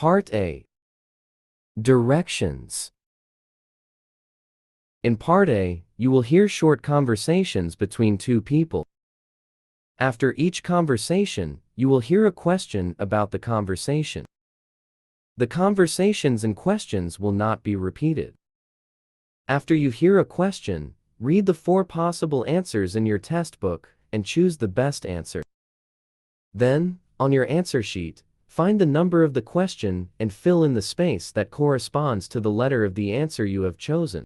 Part A. Directions. In Part A, you will hear short conversations between two people. After each conversation, you will hear a question about the conversation. The conversations and questions will not be repeated. After you hear a question, read the 4 possible answers in your test book and choose the best answer. Then, on your answer sheet, find the number of the question and fill in the space that corresponds to the letter of the answer you have chosen.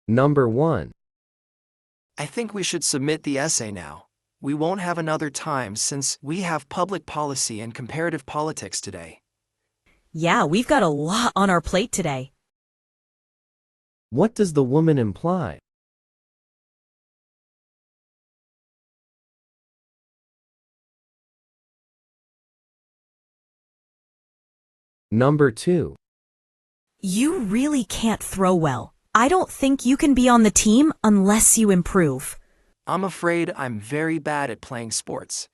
Number 1. I think we should submit the essay now. We won't have another time since we have public policy and comparative politics today. Yeah, we've got a lot on our plate today. What does the woman imply? Number 2. You really can't throw well. I don't think you can be on the team unless you improve. I'm afraid I'm very bad at playing sports.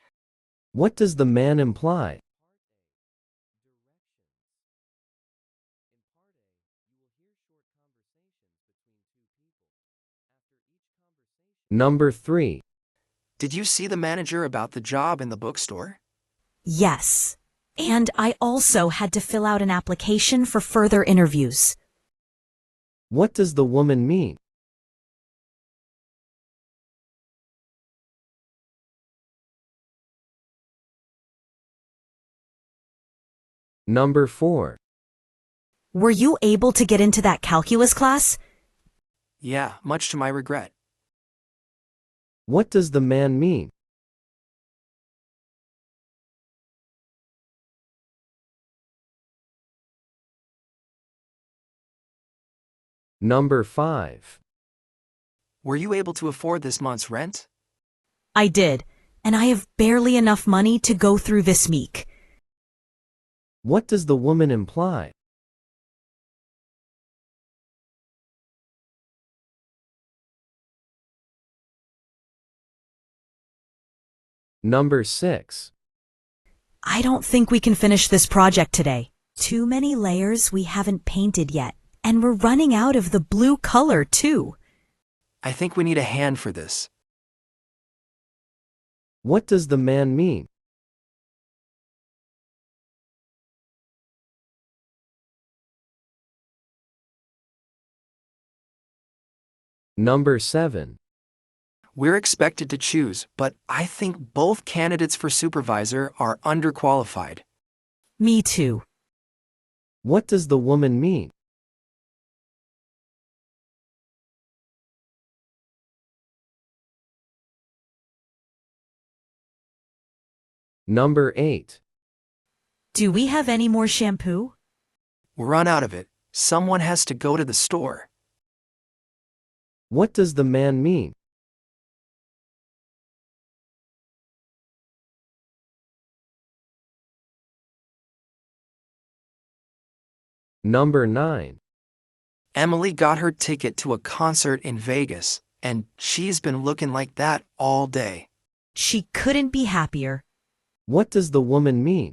What does the man imply? Number 3. Did you see the manager about the job in the bookstore? Yes. And I also had to fill out an application for further interviews. What does the woman mean? Number 4. Were you able to get into that calculus class? Yeah, much to my regret. What does the man mean? Number 5. Were you able to afford this month's rent? I did, and I have barely enough money to go through this week. What does the woman imply? Number 6. I don't think we can finish this project today. Too many layers we haven't painted yet, and we're running out of the blue color too. I think we need a hand for this. What does the man mean? Number 7. We're expected to choose, but I think both candidates for supervisor are underqualified. Me too. What does the woman mean? Number 8. Do we have any more shampoo? We'll run out of it. Someone has to go to the store. What does the man mean? Number 9. Emily got her ticket to a concert in Vegas, and she's been looking like that all day. She couldn't be happier. What does the woman mean?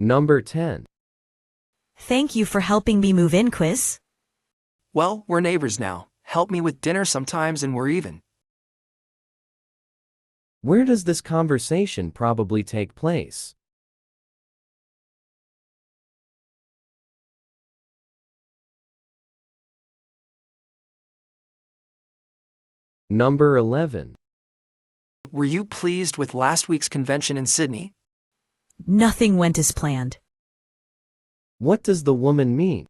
Number 10. Thank you for helping me move in, Quiz. Well, we're neighbors now. Help me with dinner sometimes and we're even. Where does this conversation probably take place? Number 11. Were you pleased with last week's convention in Sydney? Nothing went as planned. What does the woman mean?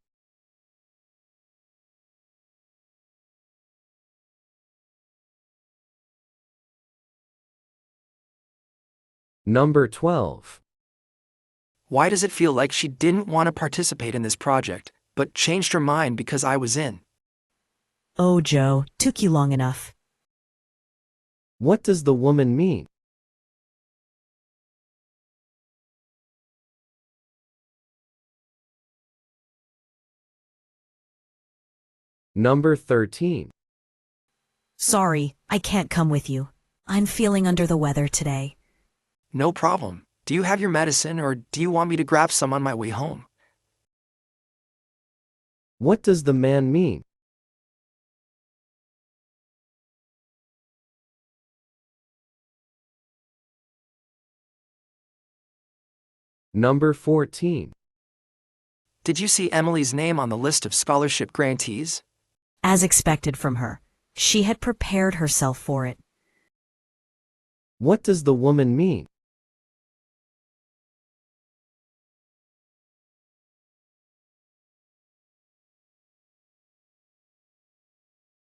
Number 12. Why does it feel like she didn't want to participate in this project, but changed her mind because I was in? Oh, Joe, took you long enough. What does the woman mean? Number 13. Sorry, I can't come with you. I'm feeling under the weather today. No problem. Do you have your medicine or do you want me to grab some on my way home? What does the man mean? Number 14. Did you see Emily's name on the list of scholarship grantees? As expected from her, she had prepared herself for it. What does the woman mean?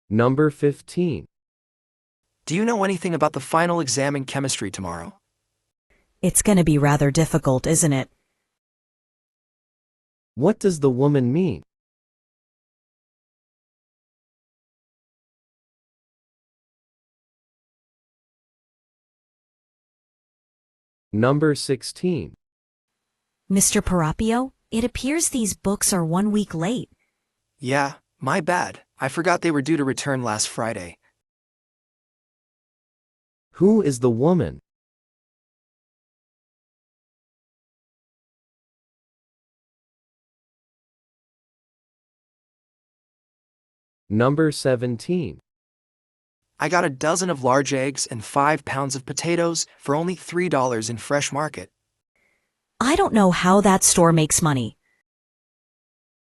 Number 15. Do you know anything about the final exam in chemistry tomorrow? It's gonna be rather difficult, isn't it? What does the woman mean? Number 16. Mr. Parapio, it appears these books are 1 week late. Yeah, my bad. I forgot they were due to return last Friday. Who is the woman? Number 17. I got a dozen of large eggs and 5 pounds of potatoes for only $3 in Fresh Market. I don't know how that store makes money.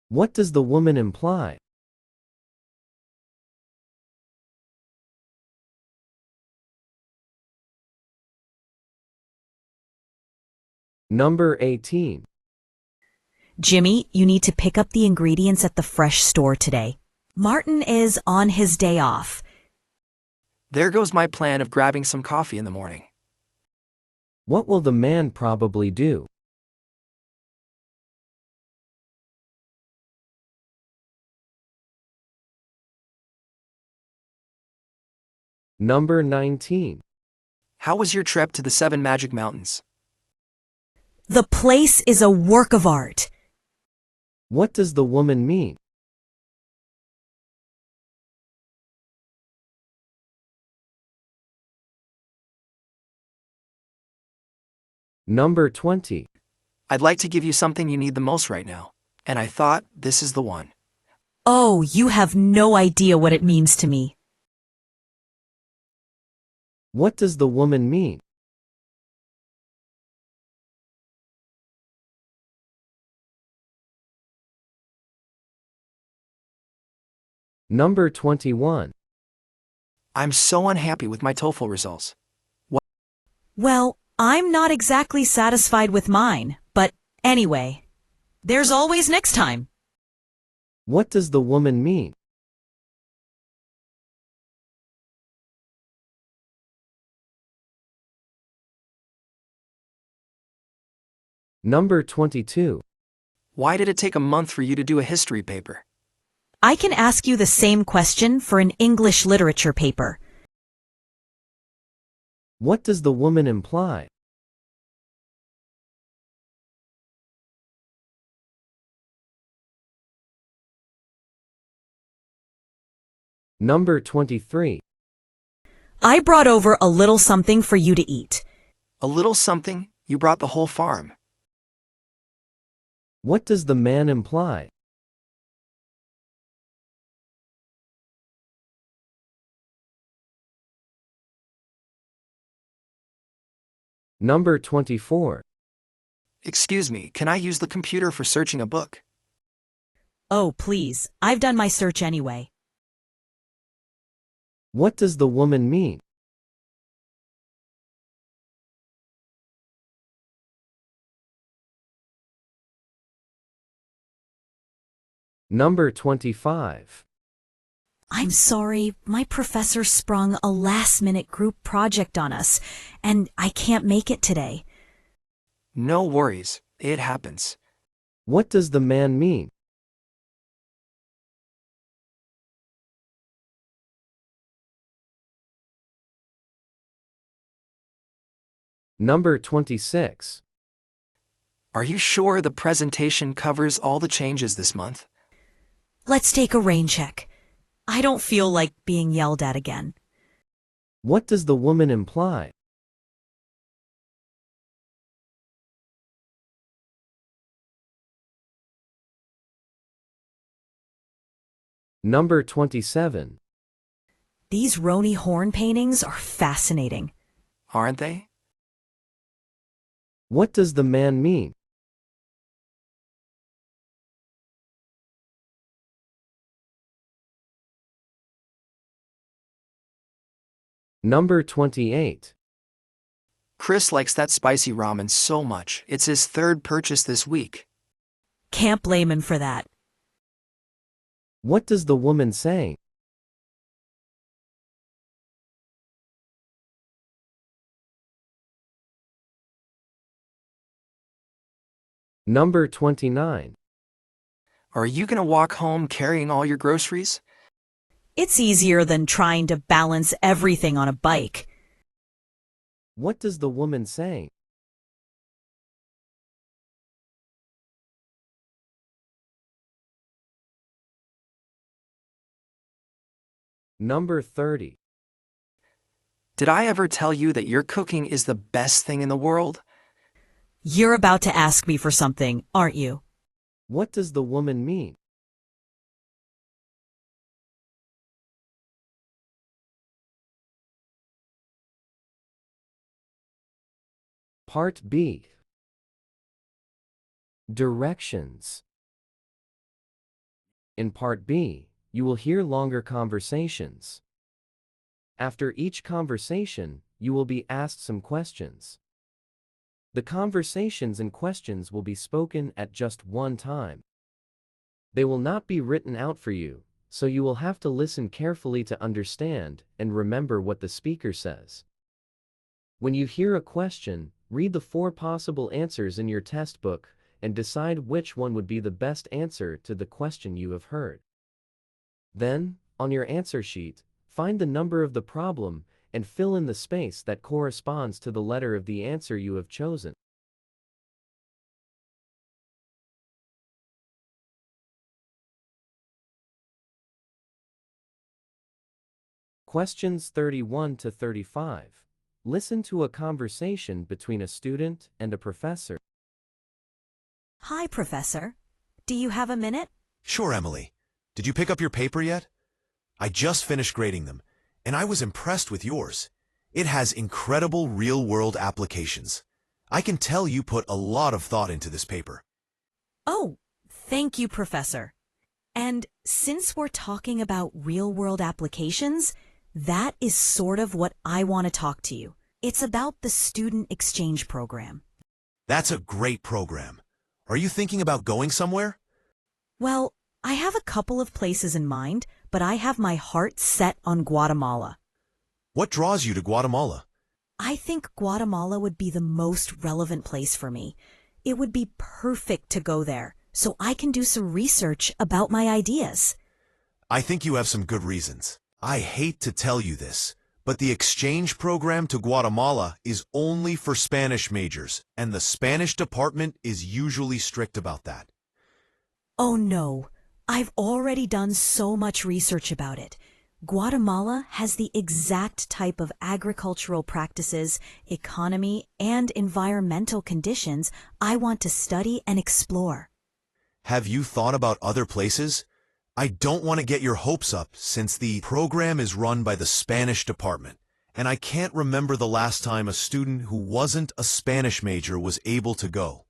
What does the woman imply? Number 18. Jimmy, you need to pick up the ingredients at the fresh store today. Martin is on his day off. There goes my plan of grabbing some coffee in the morning. What will the man probably do? Number 19. How was your trip to the 7 Magic Mountains? The place is a work of art. What does the woman mean? Number 20. I'd like to give you something you need the most right now, and I thought this is the one. Oh, you have no idea what it means to me. What does the woman mean? Number 21. I'm so unhappy with my TOEFL results. Well, I'm not exactly satisfied with mine, but anyway, there's always next time. What does the woman mean? Number 22. Why did it take a month for you to do a history paper? I can ask you the same question for an English literature paper. What does the woman imply? Number 23. I brought over a little something for you to eat. A little something? You brought the whole farm. What does the man imply? Number 24. Excuse me, can I use the computer for searching a book? Oh, please, I've done my search anyway. What does the woman mean? Number 25. I'm sorry, my professor sprung a last-minute group project on us, and I can't make it today. No worries, it happens. What does the man mean? Number 26. Are you sure the presentation covers all the changes this month? Let's take a rain check. I don't feel like being yelled at again. What does the woman imply? Number 27. These Roni horn paintings are fascinating. Aren't they? What does the man mean? Number 28. Chris likes that spicy ramen so much. It's his third purchase this week. Can't blame him for that. What does the woman say? Number 29. Are you gonna walk home carrying all your groceries? It's easier than trying to balance everything on a bike. What does the woman say? Number 30. Did I ever tell you that your cooking is the best thing in the world? You're about to ask me for something, aren't you? What does the woman mean? Part B. Directions. In Part B, you will hear longer conversations. After each conversation, you will be asked some questions. The conversations and questions will be spoken at just one time. They will not be written out for you, so you will have to listen carefully to understand and remember what the speaker says. When you hear a question, read the 4 possible answers in your test book and decide which one would be the best answer to the question you have heard. Then, on your answer sheet, find the number of the problem and fill in the space that corresponds to the letter of the answer you have chosen. Questions 31 to 35. Listen to a conversation between a student and a professor. Hi, Professor. Do you have a minute? Sure, Emily. Did you pick up your paper yet? I just finished grading them, and I was impressed with yours. It has incredible real-world applications. I can tell you put a lot of thought into this paper. Oh, thank you, Professor. And since we're talking about real-world applications, that is sort of what I want to talk to you. It's about the student exchange program. That's a great program. Are you thinking about going somewhere? Well, I have a couple of places in mind, but I have my heart set on Guatemala. What draws you to Guatemala? I think Guatemala would be the most relevant place for me. It would be perfect to go there, so I can do some research about my ideas. I think you have some good reasons. I hate to tell you this, but the exchange program to Guatemala is only for Spanish majors, and the Spanish department is usually strict about that. Oh no, I've already done so much research about it. Guatemala has the exact type of agricultural practices, economy, and environmental conditions I want to study and explore. Have you thought about other places? I don't want to get your hopes up since the program is run by the Spanish department, and I can't remember the last time a student who wasn't a Spanish major was able to go.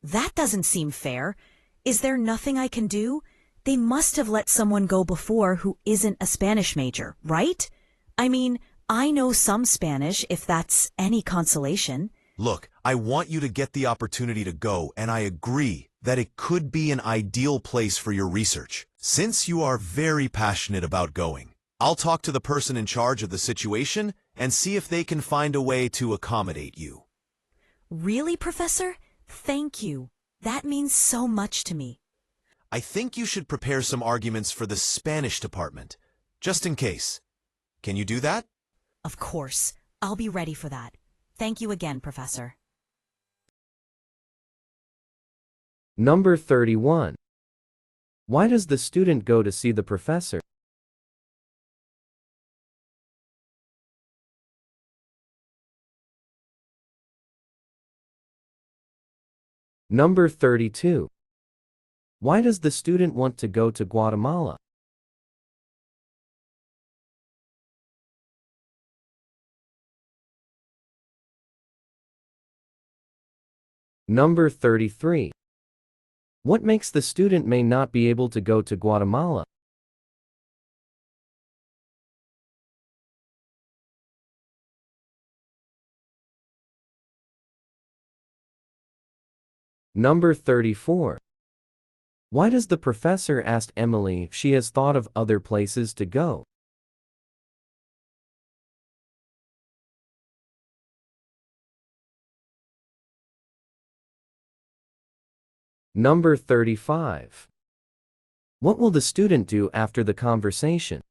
That doesn't seem fair. Is there nothing I can do? They must have let someone go before who isn't a Spanish major, right? I mean, I know some Spanish if that's any consolation. Look, I want you to get the opportunity to go, and I agree that it could be an ideal place for your research. Since you are very passionate about going, I'll talk to the person in charge of the situation and see if they can find a way to accommodate you. Really, Professor? Thank you. That means so much to me. I think you should prepare some arguments for the Spanish department, just in case. Can you do that? Of course. I'll be ready for that. Thank you again, Professor. Number 31. Why does the student go to see the professor? Number 32. Why does the student want to go to Guatemala? Number 33. What makes the student may not be able to go to Guatemala? Number 34. Why does the professor ask Emily if she has thought of other places to go? Number 35. What will the student do after the conversation?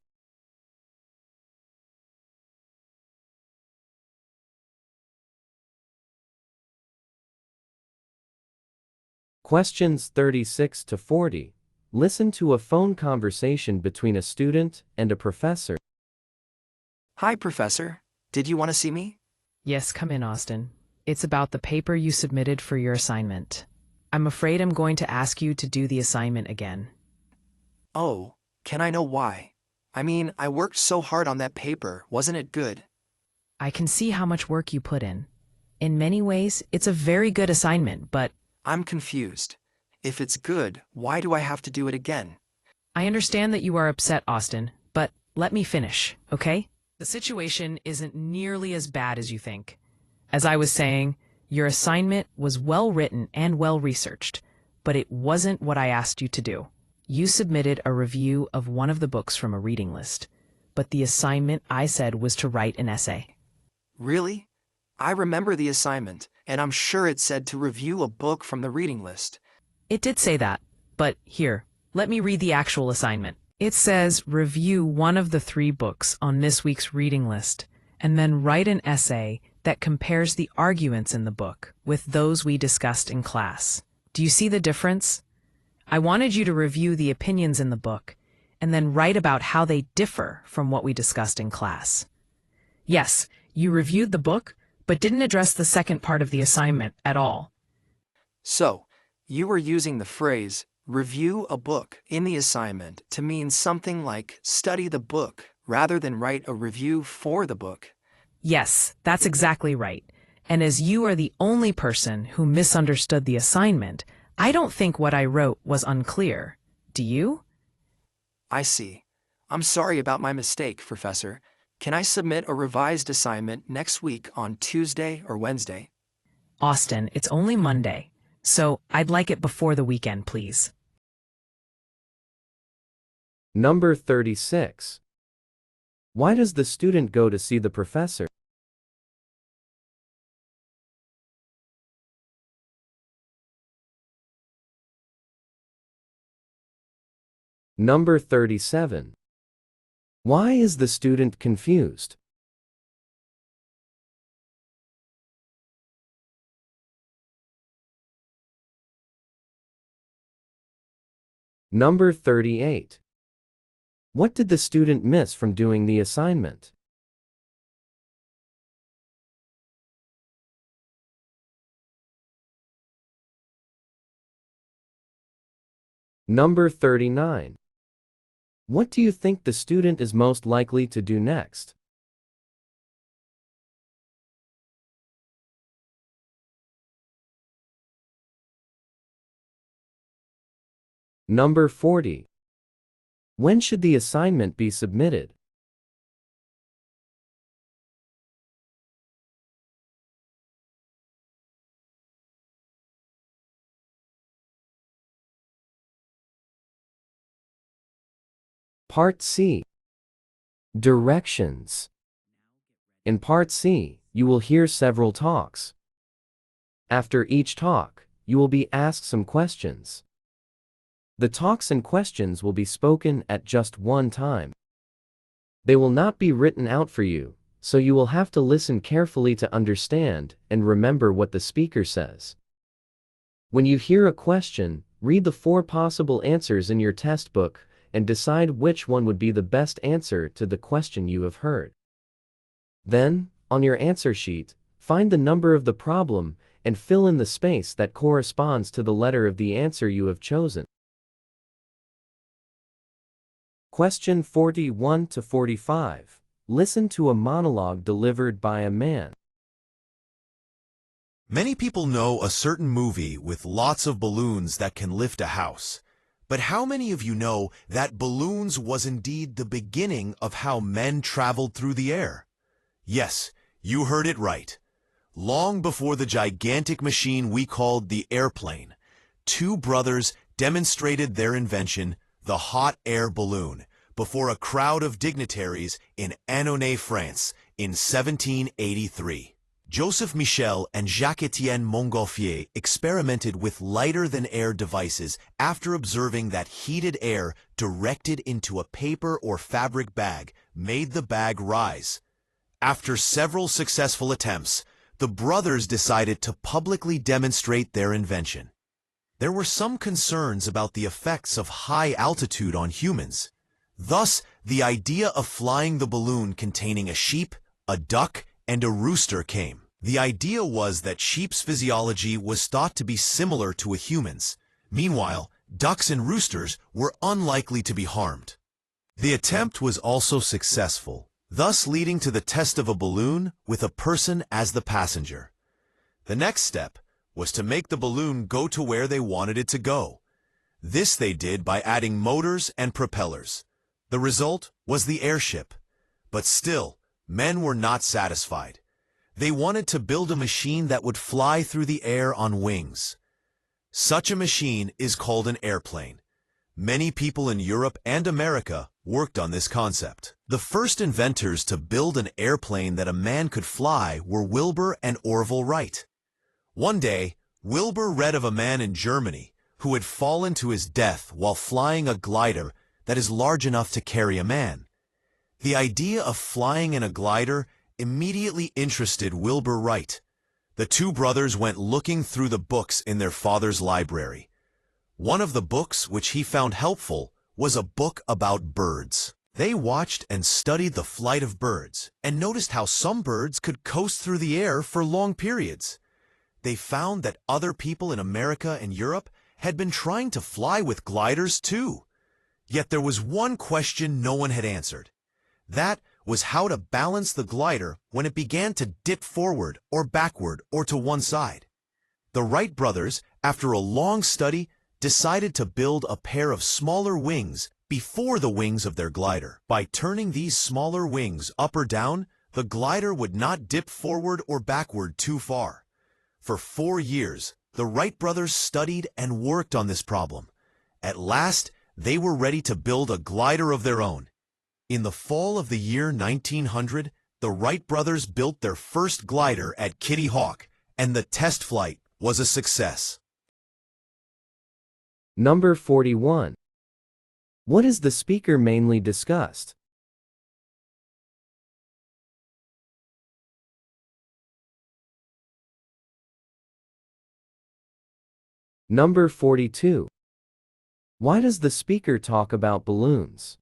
Questions 36 to 40. Listen to a phone conversation between a student and a professor. Hi, Professor. Did you want to see me? Yes, come in, Austin. It's about the paper you submitted for your assignment. I'm afraid I'm going to ask you to do the assignment again. Oh, can I know why? I mean, I worked so hard on that paper. Wasn't it good? I can see how much work you put in. In many ways, it's a very good assignment, but I'm confused. If it's good, why do I have to do it again? I understand that you are upset, Austin, but let me finish, okay? The situation isn't nearly as bad as you think. As I was saying, your assignment was well written and well researched, but it wasn't what I asked you to do. You submitted a review of one of the books from a reading list, but the assignment I said was to write an essay. Really? I remember the assignment, and I'm sure it said to review a book from the reading list. It did say that, but here, let me read the actual assignment. It says review one of the 3 books on this week's reading list, and then write an essay that compares the arguments in the book with those we discussed in class. Do you see the difference? I wanted you to review the opinions in the book, and then write about how they differ from what we discussed in class. Yes, you reviewed the book, but didn't address the second part of the assignment at all. So, you were using the phrase, review a book, in the assignment to mean something like study the book, rather than write a review for the book. Yes, that's exactly right. And as you are the only person who misunderstood the assignment, I don't think what I wrote was unclear. Do you? I see. I'm sorry about my mistake, Professor. Can I submit a revised assignment next week on Tuesday or Wednesday? Austin, it's only Monday, so I'd like it before the weekend, please. Number 36. Why does the student go to see the professor? Number 37. Why is the student confused? Number 38. What did the student miss from doing the assignment? Number 39. What do you think the student is most likely to do next? Number 40. When should the assignment be submitted? Part C. Directions. In Part C, you will hear several talks. After each talk, you will be asked some questions. The talks and questions will be spoken at just one time. They will not be written out for you, so you will have to listen carefully to understand and remember what the speaker says. When you hear a question, read the 4 possible answers in your test book and decide which one would be the best answer to the question you have heard. Then, on your answer sheet, find the number of the problem and fill in the space that corresponds to the letter of the answer you have chosen. Question 41 to 45. Listen to a monologue delivered by a man. Many people know a certain movie with lots of balloons that can lift a house. But how many of you know that balloons was indeed the beginning of how men traveled through the air? Yes, you heard it right. Long before the gigantic machine we called the airplane, two brothers demonstrated their invention, the hot air balloon, before a crowd of dignitaries in Annonay, France, in 1783. Joseph Michel and Jacques-Étienne Montgolfier experimented with lighter-than-air devices after observing that heated air directed into a paper or fabric bag made the bag rise. After several successful attempts, the brothers decided to publicly demonstrate their invention. There were some concerns about the effects of high altitude on humans. Thus, the idea of flying the balloon containing a sheep, a duck, and a rooster came. The idea was that sheep's physiology was thought to be similar to a human's. Meanwhile, ducks and roosters were unlikely to be harmed. The attempt was also successful, thus leading to the test of a balloon with a person as the passenger. The next step was to make the balloon go to where they wanted it to go. This they did by adding motors and propellers. The result was the airship. But still, men were not satisfied. They wanted to build a machine that would fly through the air on wings. Such a machine is called an airplane. Many people in Europe and America worked on this concept. The first inventors to build an airplane that a man could fly were Wilbur and Orville Wright. One day, Wilbur read of a man in Germany who had fallen to his death while flying a glider that is large enough to carry a man. The idea of flying in a glider immediately interested Wilbur Wright. The two brothers went looking through the books in their father's library. One of the books which he found helpful was a book about birds. They watched and studied the flight of birds and noticed how some birds could coast through the air for long periods. They found that other people in America and Europe had been trying to fly with gliders too. Yet there was one question no one had answered. That was how to balance the glider when it began to dip forward or backward or to one side. The Wright brothers, after a long study, decided to build a pair of smaller wings before the wings of their glider. By turning these smaller wings up or down, the glider would not dip forward or backward too far. For 4 years, the Wright brothers studied and worked on this problem. At last, they were ready to build a glider of their own. In the fall of the year 1900, the Wright brothers built their first glider at Kitty Hawk, and the test flight was a success. Number 41. What is the speaker mainly discussed? Number 42. Why does the speaker talk about balloons?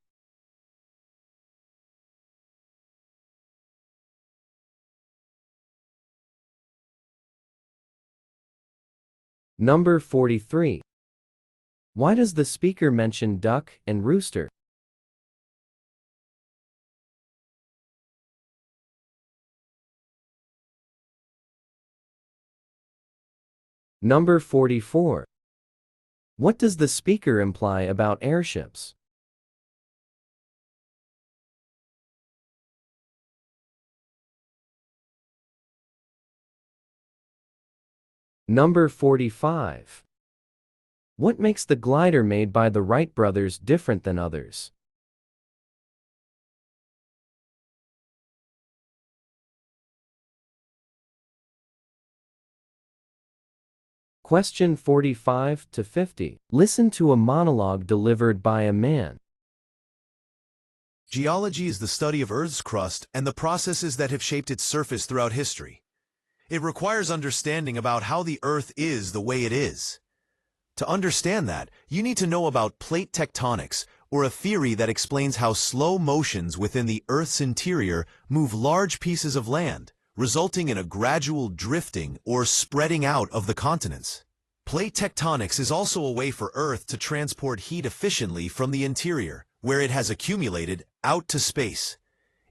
Number 43. Why does the speaker mention duck and rooster? Number 44. What does the speaker imply about airships? Number 45. What makes the glider made by the Wright brothers different than others? Question 45 to 50. Listen to a monologue delivered by a man. Geology is the study of Earth's crust and the processes that have shaped its surface throughout history. It requires understanding about how the Earth is the way it is. To understand that, you need to know about plate tectonics, or a theory that explains how slow motions within the Earth's interior move large pieces of land, resulting in a gradual drifting or spreading out of the continents. Plate tectonics is also a way for Earth to transport heat efficiently from the interior, where it has accumulated, out to space.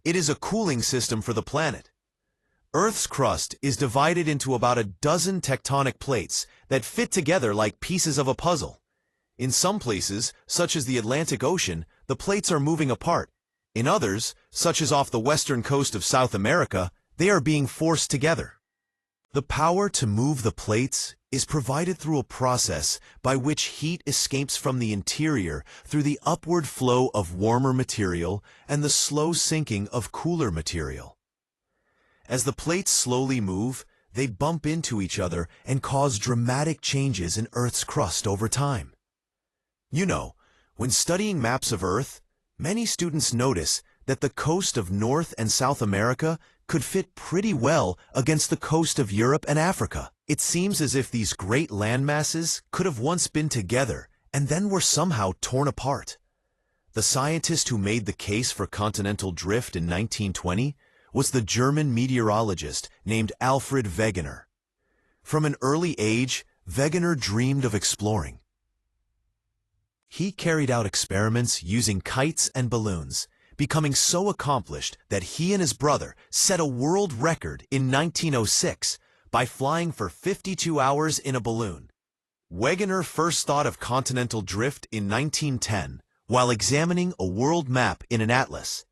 It is a cooling system for the planet. Earth's crust is divided into about a dozen tectonic plates that fit together like pieces of a puzzle. In some places, such as the Atlantic Ocean, the plates are moving apart. In others, such as off the western coast of South America, they are being forced together. The power to move the plates is provided through a process by which heat escapes from the interior through the upward flow of warmer material and the slow sinking of cooler material. As the plates slowly move, they bump into each other and cause dramatic changes in Earth's crust over time. You know, when studying maps of Earth, many students notice that the coast of North and South America could fit pretty well against the coast of Europe and Africa. It seems as if these great landmasses could have once been together and then were somehow torn apart. The scientist who made the case for continental drift in 1920 was the German meteorologist named Alfred Wegener. From an early age, Wegener dreamed of exploring. He carried out experiments using kites and balloons, becoming so accomplished that he and his brother set a world record in 1906 by flying for 52 hours in a balloon. Wegener first thought of continental drift in 1910 while examining a world map in an atlas.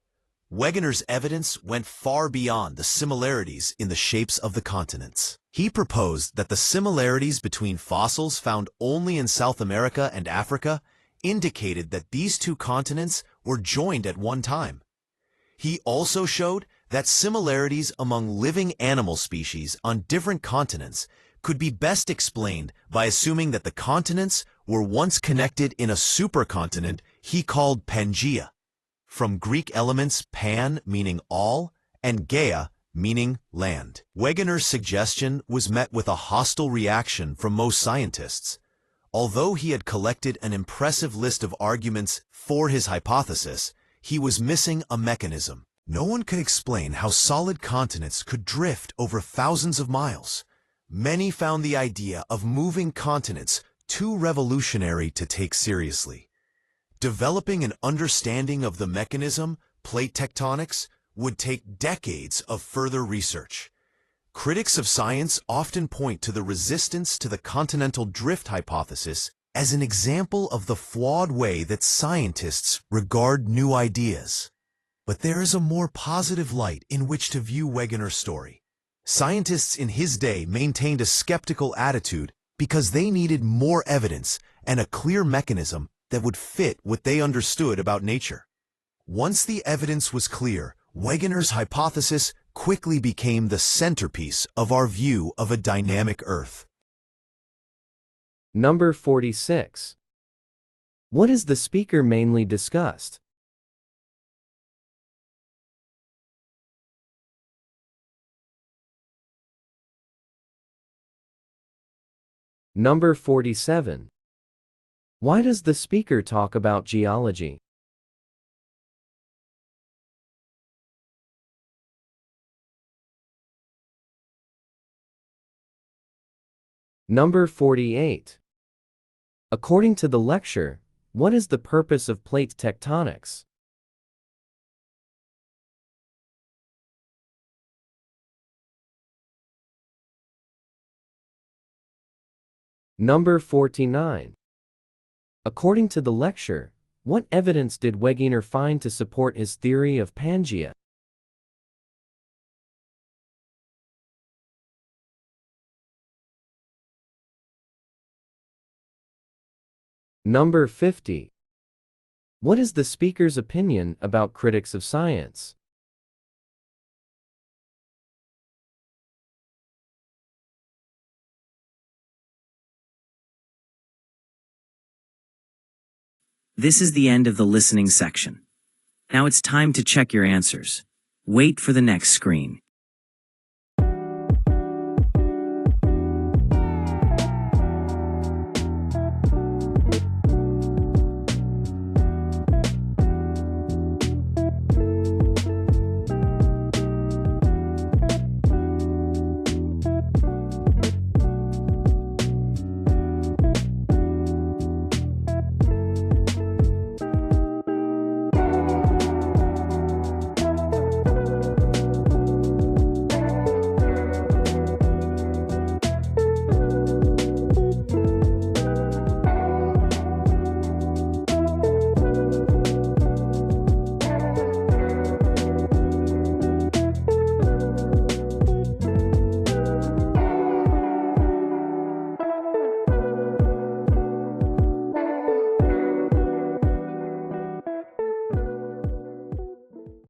Wegener's evidence went far beyond the similarities in the shapes of the continents. He proposed that the similarities between fossils found only in South America and Africa indicated that these two continents were joined at one time. He also showed that similarities among living animal species on different continents could be best explained by assuming that the continents were once connected in a supercontinent he called Pangaea, from Greek elements pan meaning all and Gaia meaning land. Wegener's suggestion was met with a hostile reaction from most scientists. Although he had collected an impressive list of arguments for his hypothesis, he was missing a mechanism. No one could explain how solid continents could drift over thousands of miles. Many found the idea of moving continents too revolutionary to take seriously. Developing an understanding of the mechanism, plate tectonics, would take decades of further research. Critics of science often point to the resistance to the continental drift hypothesis as an example of the flawed way that scientists regard new ideas. But there is a more positive light in which to view Wegener's story. Scientists in his day maintained a skeptical attitude because they needed more evidence and a clear mechanism that would fit what they understood about nature. Once the evidence was clear, Wegener's hypothesis quickly became the centerpiece of our view of a dynamic Earth. Number 46. What is the speaker mainly discussed? Number 47. Why does the speaker talk about geology? Number 48. According to the lecture, what is the purpose of plate tectonics? Number 49. According to the lecture, what evidence did Wegener find to support his theory of Pangaea? Number 50. What is the speaker's opinion about critics of science? This is the end of the listening section. Now it's time to check your answers. Wait for the next screen.